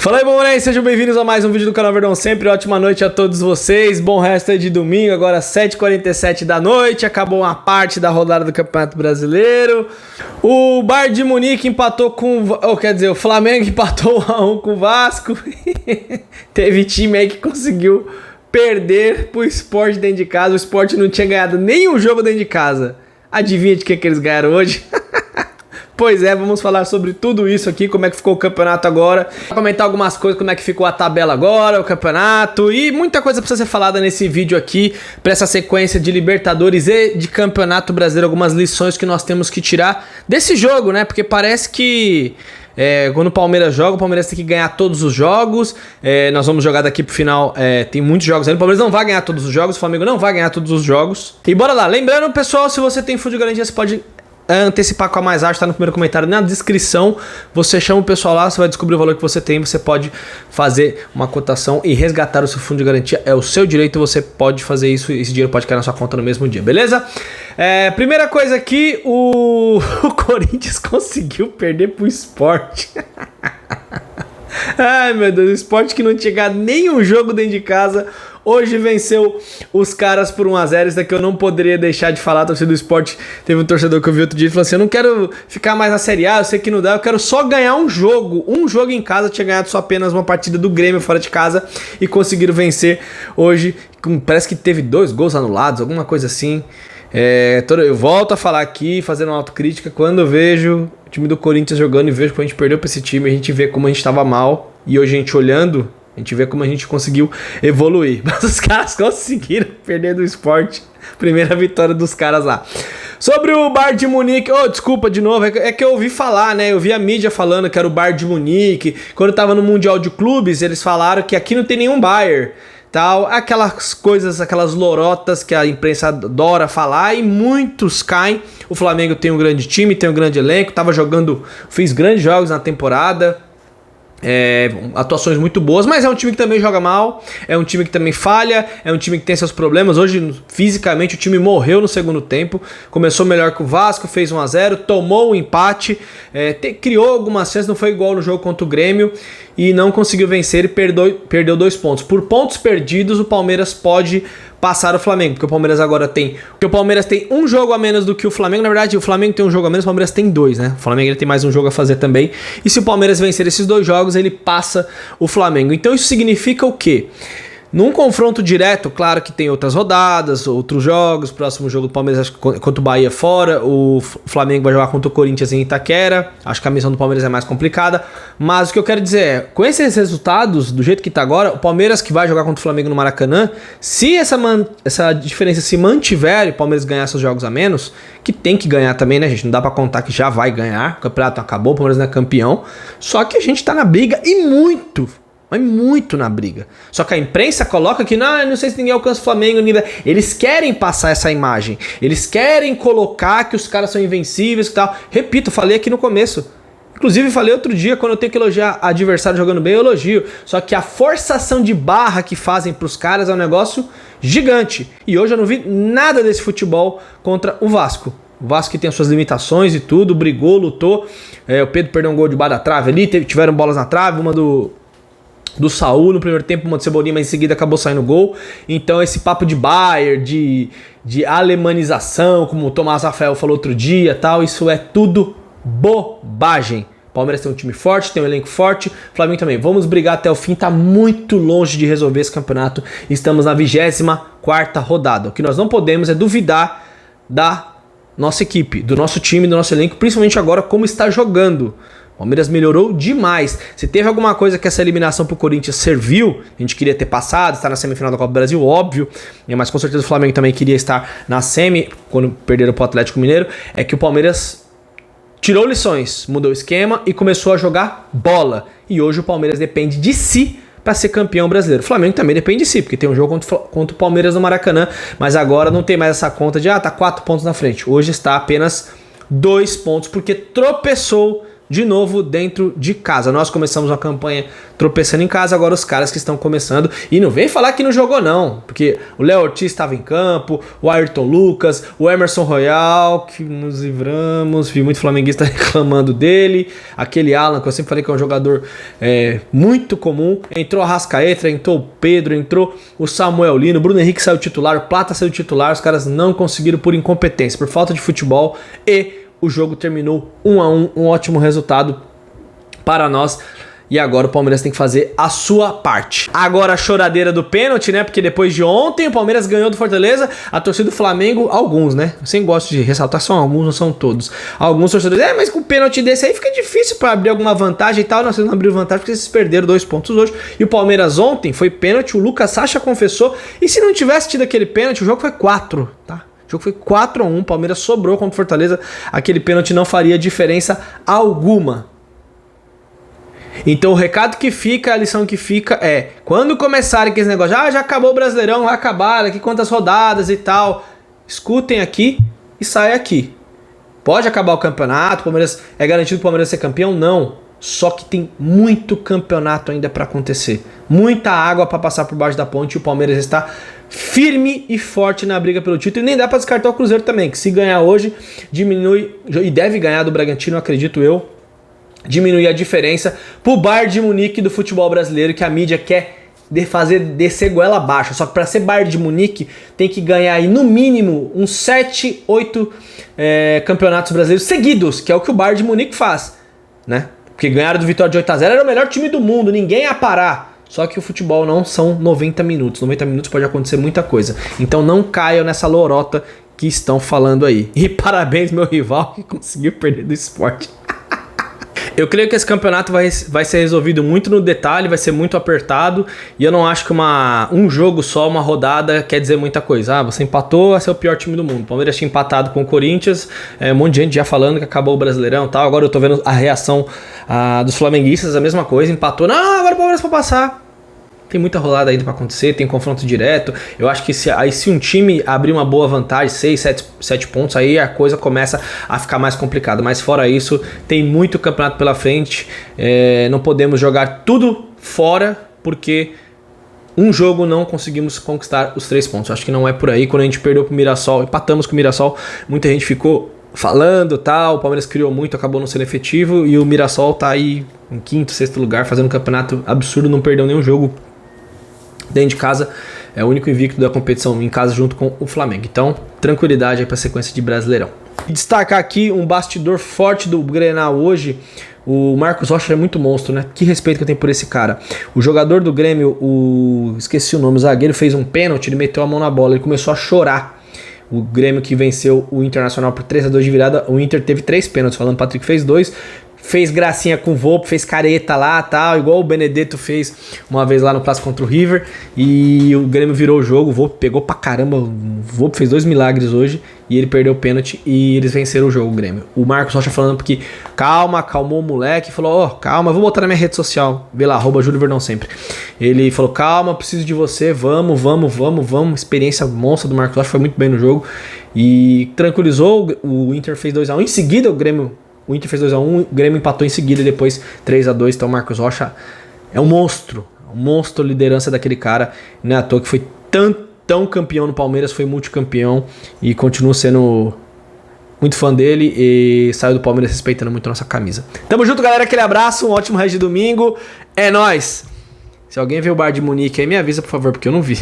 Fala aí, Bomonenses, sejam bem-vindos a mais um vídeo do canal Verdão Sempre. Ótima noite a todos vocês, bom resto aí de domingo, agora 7h47 da noite, acabou uma parte da rodada do Campeonato Brasileiro. O Bayern de Munique empatou com, o Flamengo empatou 1-1 com o Vasco. Teve time aí que conseguiu perder pro Sport dentro de casa, o Sport não tinha ganhado nenhum jogo dentro de casa. Adivinha de que eles ganharam hoje? Pois é, vamos falar sobre tudo isso aqui, como é que ficou o campeonato agora, comentar algumas coisas, como é que ficou a tabela agora, o campeonato e muita coisa precisa ser falada nesse vídeo aqui, para essa sequência de Libertadores e de Campeonato Brasileiro, algumas lições que nós temos que tirar desse jogo, né, porque parece que quando o Palmeiras joga, o Palmeiras tem que ganhar todos os jogos, nós vamos jogar daqui pro final, tem muitos jogos aí, o Palmeiras não vai ganhar todos os jogos, o Flamengo não vai ganhar todos os jogos, e bora lá, lembrando pessoal, se você tem fundo de garantia, você pode antecipar com a Mais Arte, tá no primeiro comentário na descrição, você chama o pessoal lá, você vai descobrir o valor que você tem, você pode fazer uma cotação e resgatar o seu fundo de garantia, é o seu direito, você pode fazer isso, esse dinheiro pode cair na sua conta no mesmo dia, beleza? Primeira coisa aqui, o Corinthians conseguiu perder pro Sport. Ai meu Deus, o Sport que não tinha ganhado nenhum jogo dentro de casa, hoje venceu os caras por 1-0, isso daqui eu não poderia deixar de falar, a torcida do Sport, teve um torcedor que eu vi outro dia e falou assim, eu não quero ficar mais na Série A, eu sei que não dá, eu quero só ganhar um jogo em casa, tinha ganhado só apenas uma partida do Grêmio fora de casa e conseguiram vencer hoje, parece que teve 2 gols anulados, alguma coisa assim. Eu volto a falar aqui, fazendo uma autocrítica, quando eu vejo o time do Corinthians jogando e vejo que a gente perdeu pra esse time, a gente vê como a gente tava mal, e hoje a gente olhando, a gente vê como a gente conseguiu evoluir. Mas os caras conseguiram perder do Sport. Primeira vitória dos caras lá. Sobre o Bayern de Munique, desculpa de novo, é que eu ouvi falar, né? Eu vi a mídia falando que era o Bayern de Munique. Quando eu tava no Mundial de Clubes, eles falaram que aqui não tem nenhum Bayern. Tal, aquelas coisas, aquelas lorotas que a imprensa adora falar e muitos caem. O Flamengo tem um grande time, tem um grande elenco, fiz grandes jogos na temporada. Atuações muito boas, mas é um time que também joga mal, é um time que também falha, é um time que tem seus problemas. Hoje, fisicamente, o time morreu no segundo tempo, começou melhor que o Vasco, fez 1-0, tomou o empate, criou algumas chances, não foi igual no jogo contra o Grêmio e não conseguiu vencer e perdeu 2 pontos. Por pontos perdidos, o Palmeiras pode passar o Flamengo, porque o Palmeiras agora tem um jogo a menos do que o Flamengo. Na verdade, o Flamengo tem um jogo a menos, o Palmeiras tem 2, né? O Flamengo ele tem mais um jogo a fazer também. E se o Palmeiras vencer esses 2 jogos, ele passa o Flamengo. Então isso significa o quê? Num confronto direto, claro que tem outras rodadas, outros jogos, próximo jogo do Palmeiras acho que contra o Bahia fora, o Flamengo vai jogar contra o Corinthians em Itaquera, acho que a missão do Palmeiras é mais complicada, mas o que eu quero dizer é, com esses resultados, do jeito que tá agora, o Palmeiras que vai jogar contra o Flamengo no Maracanã, se essa diferença se mantiver e o Palmeiras ganhar seus jogos a menos, que tem que ganhar também, né gente, não dá pra contar que já vai ganhar, o campeonato acabou, o Palmeiras não é campeão, só que a gente tá na briga e muito na briga. Só que a imprensa coloca que não sei se ninguém alcança o Flamengo. Eles querem passar essa imagem. Eles querem colocar que os caras são invencíveis e tal. Repito, falei aqui no começo. Inclusive falei outro dia, quando eu tenho que elogiar adversário jogando bem, eu elogio. Só que a forçação de barra que fazem pros caras é um negócio gigante. E hoje eu não vi nada desse futebol contra o Vasco. O Vasco que tem as suas limitações e tudo, brigou, lutou. O Pedro perdeu um gol debaixo da trave ali, tiveram bolas na trave, uma do Saúl no primeiro tempo, uma do Cebolinha, mas em seguida acabou saindo gol. Então esse papo de Bayern, de alemanização, como o Tomás Rafael falou outro dia, tal, isso é tudo bobagem. Palmeiras tem um time forte, tem um elenco forte, Flamengo também. Vamos brigar até o fim, tá muito longe de resolver esse campeonato. Estamos na 24ª rodada. O que nós não podemos é duvidar da nossa equipe, do nosso time, do nosso elenco, principalmente agora como está jogando. O Palmeiras melhorou demais. Se teve alguma coisa que essa eliminação pro Corinthians serviu, a gente queria ter passado, estar na semifinal da Copa do Brasil, óbvio, mas com certeza o Flamengo também queria estar na semi, quando perderam pro Atlético Mineiro, é que o Palmeiras tirou lições, mudou o esquema e começou a jogar bola. E hoje o Palmeiras depende de si para ser campeão brasileiro. O Flamengo também depende de si, porque tem um jogo contra o Palmeiras no Maracanã, mas agora não tem mais essa conta de tá 4 pontos na frente. Hoje está apenas 2 pontos, porque tropeçou de novo dentro de casa. Nós começamos uma campanha tropeçando em casa, agora os caras que estão começando. E não vem falar que não jogou não, porque o Léo Ortiz estava em campo, o Ayrton Lucas, o Emerson Royal, que nos livramos, vi muito flamenguista reclamando dele, aquele Alan, que eu sempre falei que é um jogador muito comum. Entrou a Arrascaeta, entrou o Pedro, entrou o Samuel Lino, o Bruno Henrique saiu titular, o Plata saiu titular, os caras não conseguiram por incompetência, por falta de futebol, e o jogo terminou 1-1, um ótimo resultado para nós. E agora o Palmeiras tem que fazer a sua parte. Agora a choradeira do pênalti, né? Porque depois de ontem o Palmeiras ganhou do Fortaleza. A torcida do Flamengo, alguns, né? Eu sempre gosto de ressaltar, são alguns, não são todos. Alguns torcedores, mas com o pênalti desse aí fica difícil para abrir alguma vantagem e tal. Não, vocês não abriram vantagem porque vocês perderam 2 pontos hoje. E o Palmeiras ontem foi pênalti, o Lucas Sacha confessou. E se não tivesse tido aquele pênalti, o jogo foi 4, tá? O jogo foi 4-1, o Palmeiras sobrou contra o Fortaleza. Aquele pênalti não faria diferença alguma. Então o recado que fica, a lição que fica é: quando começarem com esse negócio, já acabou o Brasileirão, vai acabar, daqui quantas rodadas e tal, escutem aqui e saiam aqui. Pode acabar o campeonato, o Palmeiras é garantido o Palmeiras ser campeão? Não. Só que tem muito campeonato ainda para acontecer. Muita água para passar por baixo da ponte e o Palmeiras está firme e forte na briga pelo título. E nem dá para descartar o Cruzeiro também, que se ganhar hoje, diminui, e deve ganhar do Bragantino, acredito eu, diminuir a diferença pro Bayern de Munique do futebol brasileiro, que a mídia quer fazer descer goela abaixo. Só que para ser Bayern de Munique tem que ganhar aí no mínimo uns 7, 8 campeonatos brasileiros seguidos, que é o que o Bayern de Munique faz, né? Porque ganharam do Vitória de 8-0, era o melhor time do mundo, ninguém ia parar. Só que o futebol não são 90 minutos. 90 minutos pode acontecer muita coisa. Então não caiam nessa lorota que estão falando aí. E parabéns, meu rival, que conseguiu perder do Sport. Eu creio que esse campeonato vai ser resolvido muito no detalhe, vai ser muito apertado. E eu não acho que um jogo só, uma rodada, quer dizer muita coisa. Você empatou, vai ser o pior time do mundo. O Palmeiras tinha empatado com o Corinthians, um monte de gente já falando que acabou o Brasileirão e tal. Agora eu tô vendo a reação dos flamenguistas, a mesma coisa. Empatou, não, agora o Palmeiras vai passar. Tem muita rolada ainda para acontecer, tem confronto direto. Eu acho que se um time abrir uma boa vantagem, 6, 7 pontos, aí a coisa começa a ficar mais complicada. Mas fora isso, tem muito campeonato pela frente. Não podemos jogar tudo fora, porque um jogo não conseguimos conquistar os 3 pontos. Eu acho que não é por aí. Quando a gente perdeu pro Mirassol, empatamos com o Mirassol, muita gente ficou falando, tal, o Palmeiras criou muito, acabou não sendo efetivo, e o Mirassol tá aí em 5º, 6º lugar, fazendo um campeonato absurdo, não perdeu nenhum jogo dentro de casa, é o único invicto da competição em casa junto com o Flamengo. Então, tranquilidade aí para a sequência de Brasileirão. E destacar aqui um bastidor forte do Grenal hoje. O Marcos Rocha é muito monstro, né? Que respeito que eu tenho por esse cara. O jogador do Grêmio, esqueci o nome, o zagueiro, fez um pênalti, ele meteu a mão na bola, ele começou a chorar. O Grêmio que venceu o Internacional por 3-2 de virada, o Inter teve 3 pênaltis, falando o Patrick fez 2. Fez gracinha com o Volpe, fez careta lá, tal, igual o Benedetto fez uma vez lá no clássico contra o River, e o Grêmio virou o jogo, o Volpe pegou pra caramba, o Volpe fez 2 milagres hoje, e ele perdeu o pênalti, e eles venceram o jogo, o Grêmio. O Marcos Rocha falando porque acalmou o moleque, falou, calma, vou botar na minha rede social, vê lá, @JúlioVerdão sempre. Ele falou, calma, preciso de você, vamos, experiência monstra do Marcos Rocha, foi muito bem no jogo, e tranquilizou, o Inter fez 2-1, em seguida o Inter fez 2-1, o Grêmio empatou em seguida, depois 3-2, então o Marcos Rocha é um monstro, a liderança daquele cara, não é à toa que foi tão campeão no Palmeiras, foi multicampeão e continua sendo muito fã dele e saiu do Palmeiras respeitando muito a nossa camisa. Tamo junto, galera, aquele abraço, um ótimo resto de domingo, é nóis! Se alguém vê o Bayern de Munique aí, me avisa, por favor, porque eu não vi.